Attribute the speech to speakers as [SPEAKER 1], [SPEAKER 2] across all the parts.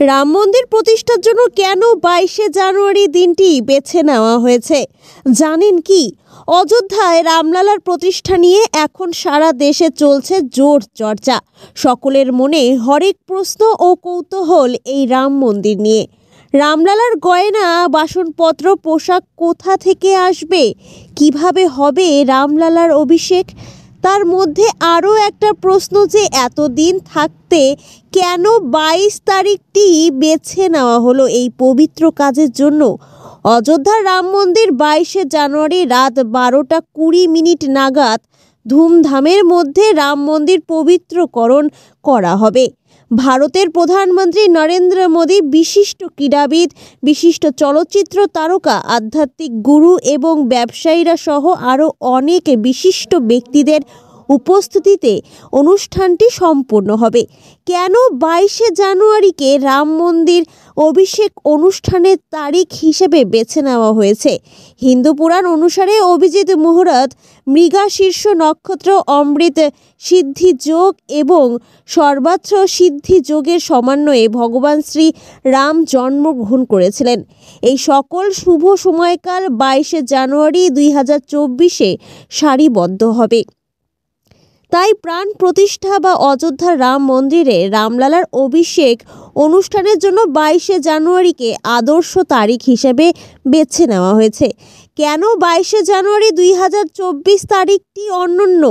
[SPEAKER 1] রাম মন্দির প্রতিষ্ঠার জন্য কেন 22শে জানুয়ারি দিনটি বেছে নেওয়া হয়েছে জানেন কি? অযোধ্যায় রামলালার প্রতিষ্ঠা নিয়ে এখন সারা দেশে চলছে জোর চর্চা। সকলের মনে হরেক প্রশ্ন ও কৌতূহল এই রাম মন্দির নিয়ে। রামলালার গয়না, বাসনপত্র, পোশাক কোথা থেকে আসবে? কিভাবে হবে রামলালার অভিষেক? তার মধ্যে আরও একটা প্রশ্ন যে এতদিন থাকতে কেন 22 তারিখটি বেছে নেওয়া হলো এই পবিত্র কাজের জন্য। অযোধ্যার রাম মন্দির 22শে জানুয়ারি রাত 12:20 নাগাদ ধুমধামের মধ্যে রাম মন্দির পবিত্রকরণ করা হবে। ভারতের প্রধানমন্ত্রী নরেন্দ্র মোদী, বিশিষ্ট ক্রীড়াবিদ, বিশিষ্ট চলচ্চিত্র তারকা, আধ্যাত্মিক গুরু এবং ব্যবসায়ীরা সহ আরও অনেক বিশিষ্ট ব্যক্তিদের উপস্থিতিতে অনুষ্ঠানটি সম্পন্ন হবে। কেন 22শে জানুয়ারিকে রাম মন্দির অভিষেক অনুষ্ঠানের তারিখ হিসেবে বেছে নেওয়া হয়েছে? হিন্দু পুরাণ অনুসারে অভিজিৎ মুহূর্ত, মৃগশীর্ষ নক্ষত্র, অমৃত সিদ্ধি যোগ এবং সর্বাত্র সিদ্ধি যোগের সমন্বয়ে ভগবান শ্রী রাম জন্মগ্রহণ করেছিলেন। এই সকল শুভ সময়কাল 22শে জানুয়ারি 2024-এ সারিবদ্ধ হবে। তাই প্রাণ প্রতিষ্ঠা বা অযোধ্যার রাম মন্দিরে রামলালার অভিষেক অনুষ্ঠানের জন্য 22শে জানুয়ারিকে আদর্শ তারিখ হিসেবে বেছে নেওয়া হয়েছে। কেন 22শে জানুয়ারি 2024 তারিখটি অনন্য?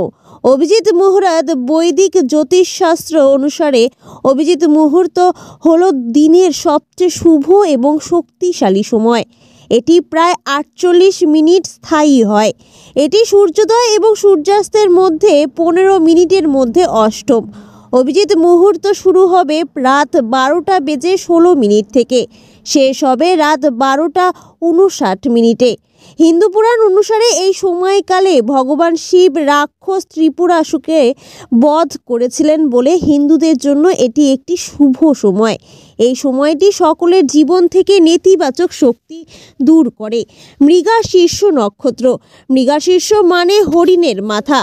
[SPEAKER 1] অভিজিৎ মুহূর্ত বৈদিক জ্যোতিষশাস্ত্র অনুসারে অভিজিৎ মুহূর্ত হলো দিনের সবচেয়ে শুভ এবং শক্তিশালী সময়। এটি প্রায় 48 মিনিট স্থায়ী হয়। এটি সূর্যোদয় এবং সূর্যাস্তের মধ্যে 15 মিনিটের মধ্যে অষ্টম। অভিজিৎ মুহূর্ত শুরু হবে রাত 12:16 থেকে, শেষ হবে রাত 12:59। হিন্দু পুরাণ অনুসারে এই সময়কালে ভগবান শিব রাক্ষস ত্রিপুরাসুরকে বধ করেছিলেন বলে হিন্দুদের জন্য এটি একটি শুভ সময়। এই সময়টি সকলের জীবন থেকে নেতিবাচক শক্তি দূর করে। মৃগশীর্ষ নক্ষত্র। মৃগশীর্ষ মানে হরিণের মাথা।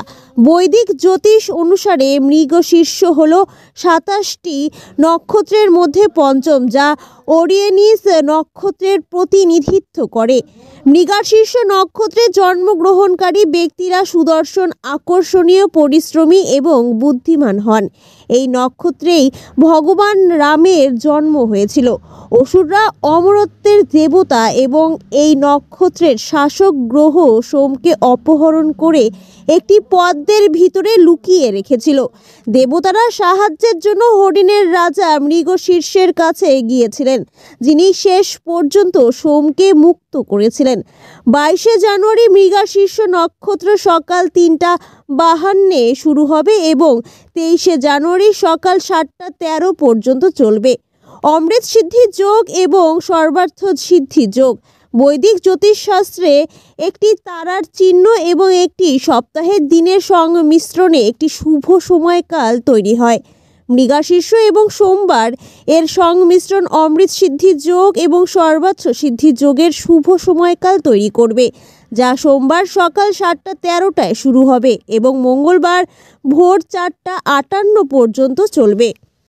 [SPEAKER 1] বৈদিক জ্যোতিষ অনুসারে মৃগশীর্ষ হল 27টি নক্ষত্রের মধ্যে পঞ্চম, যা ওরিয়েনিস নক্ষত্রের প্রতিনিধিত্ব করে। মৃগশীর্ষ নক্ষত্রে জন্মগ্রহণকারী ব্যক্তিরা সুদর্শন, আকর্ষণীয়, পরিশ্রমী এবং বুদ্ধিমান হন। এই নক্ষত্রেই ভগবান রামের জন্ম হয়েছিল। অসুররা অমরত্বের দেবতা এবং এই নক্ষত্রের শাসক গ্রহ সোমকে অপহরণ করে একটি পদ্মের ভিতরে লুকিয়ে রেখেছিল। দেবতারা সাহায্যের জন্য হরিণের রাজা মৃগশীর্ষের কাছে গিয়েছিলেন, যিনি শেষ পর্যন্ত সোমকে মুক্ত করেছিলেন। 22শে জানুয়ারি মৃগশীর্ষ নক্ষত্র সকাল 3:52 শুরু হবে এবং 23শে জানুয়ারি সকাল 7:13 পর্যন্ত চলবে। অমৃত সিদ্ধি যোগ এবং সর্বার্থ সিদ্ধি যোগ। বৈদিক জ্যোতিষশাস্ত্রে একটি তারার চিহ্ন এবং একটি সপ্তাহের দিনের সংমিশ্রণে একটি শুভ সময়কাল তৈরি হয়। মৃগশীর্ষ এবং সোমবার এর সংমিশ্রণ অমৃত সিদ্ধি যোগ এবং সর্বার্থ সিদ্ধি যোগের শুভ সময়কাল তৈরি করবে, যা সোমবার সকাল 7:13টায় শুরু হবে এবং মঙ্গলবার ভোর 4:58 পর্যন্ত চলবে।